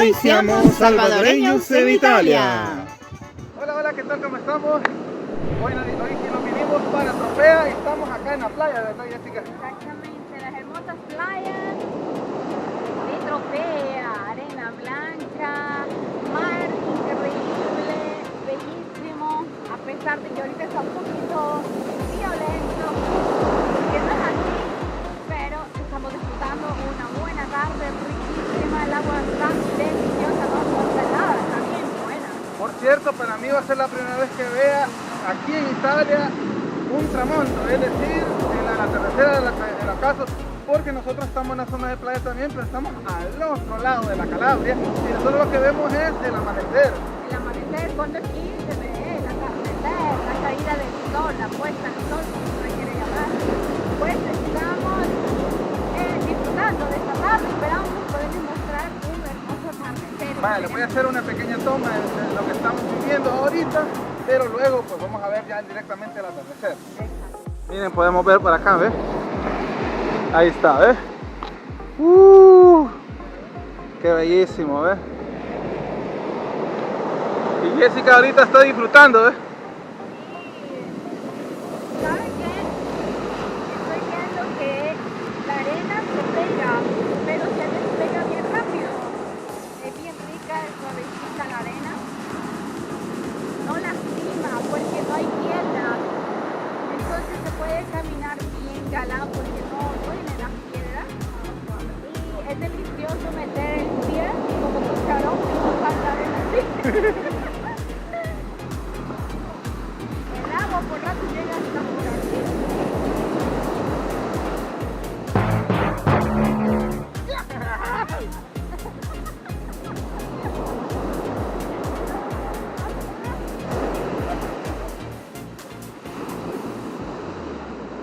Hoy seamos salvadoreños en Italia. Hola, hola, ¿qué tal? ¿Cómo estamos? Hoy sí nos vinimos para Tropea y estamos acá en la playa, ¿verdad, Jessica? Exactamente, las hermosas playas de Tropea, arena blanca, mar increíble, bellísimo, a pesar de que ahorita está un poquito violento, que no es así, pero estamos disfrutando una buena tarde, riquísima, el agua está deliciosa, no está helada, está bien buena. Por cierto, para mí va a ser la primera vez que vea aquí en Italia un tramonto, es decir, en la tercera de la casa, porque nosotros estamos en la zona de playa también, pero estamos al otro lado de la Calabria y nosotros lo que vemos es el amanecer. El amanecer, cuando aquí se ve el atardecer, la caída del sol, la puesta del sol, como se le quiere llamar. Pues estamos disfrutando de esta tarde, esperamos poderles mostrar un hermoso atardecer. Vale, les voy a hacer una pequeña toma de lo que estamos viviendo ahorita, pero luego pues vamos a ver ya directamente el atardecer. Exacto. Miren, podemos ver por acá, ¿ves? Ahí está, ¿ves? ¡Qué bellísimo!, ¿ves? Y Jessica ahorita está disfrutando, ¿ves? ¿Saben qué? Estoy viendo que la arena se pega, pero se despega bien rápido. Es bien rica, es suavecita la arena. No lastima porque no hay piedras. Entonces se puede caminar bien galán porque no duelen las piedras. Y es delicioso meter el pie como cucharón y botar la arena así. El agua por rato llega hasta por aquí.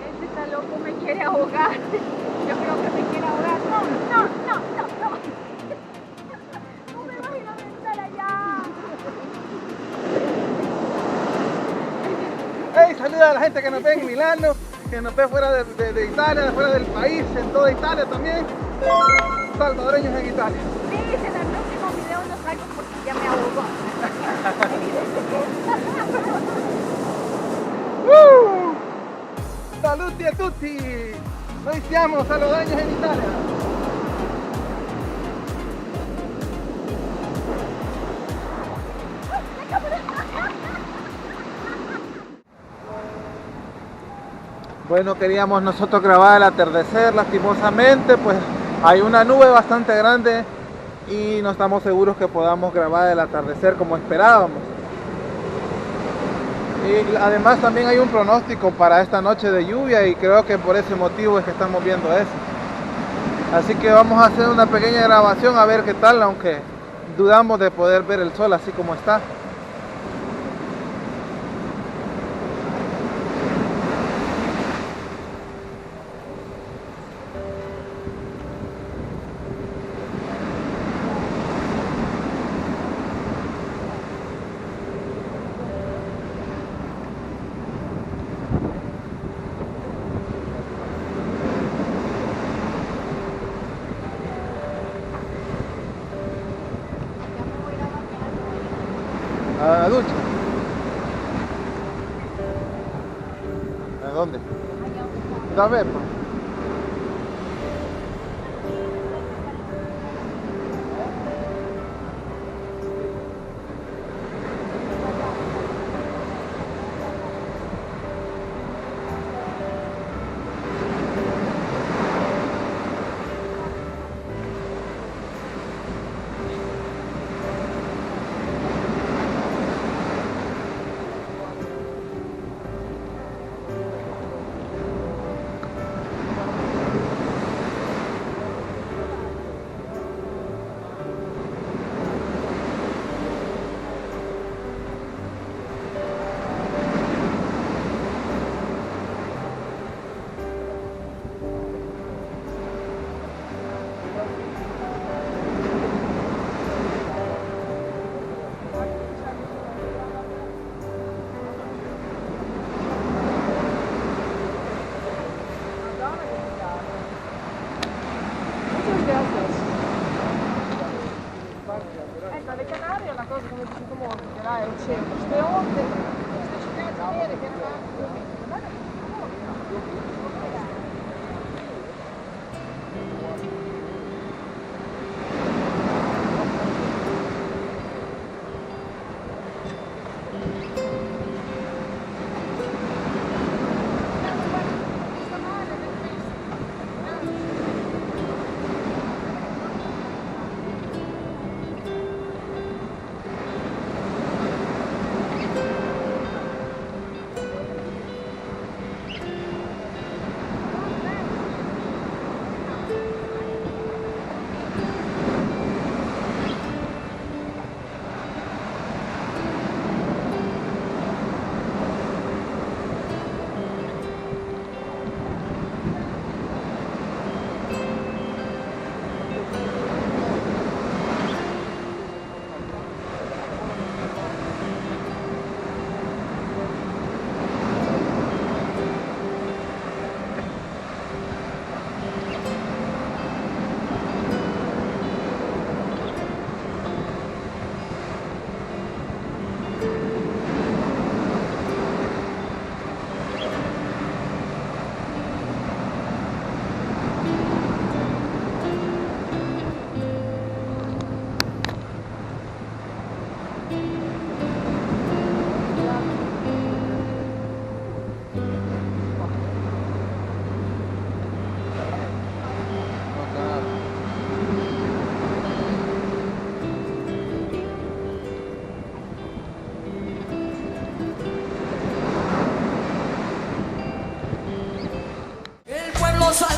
Este está loco, me quiere ahogar. Yo creo que me quiere ahogar. No. No me imagino estar allá. ¡Hey! Saluda a la gente que nos ve en Milano, que nos ve fuera de Italia, fuera del país, en toda Italia también. Salvadoreños en Italia. Please, en el próximo video no salgo porque ya me ahogó. Saluti a tutti! Noi siamo salvadoreños en Italia. Bueno, queríamos nosotros grabar el atardecer, lastimosamente pues hay una nube bastante grande y no estamos seguros que podamos grabar el atardecer como esperábamos. Y además también hay un pronóstico para esta noche de lluvia y creo que por ese motivo es que estamos viendo eso. Así que vamos a hacer una pequeña grabación a ver qué tal, aunque dudamos de poder ver el sol así como está. ¿A la ducha? ¿A dónde? ¿A ver?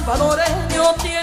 salvadoreño tiene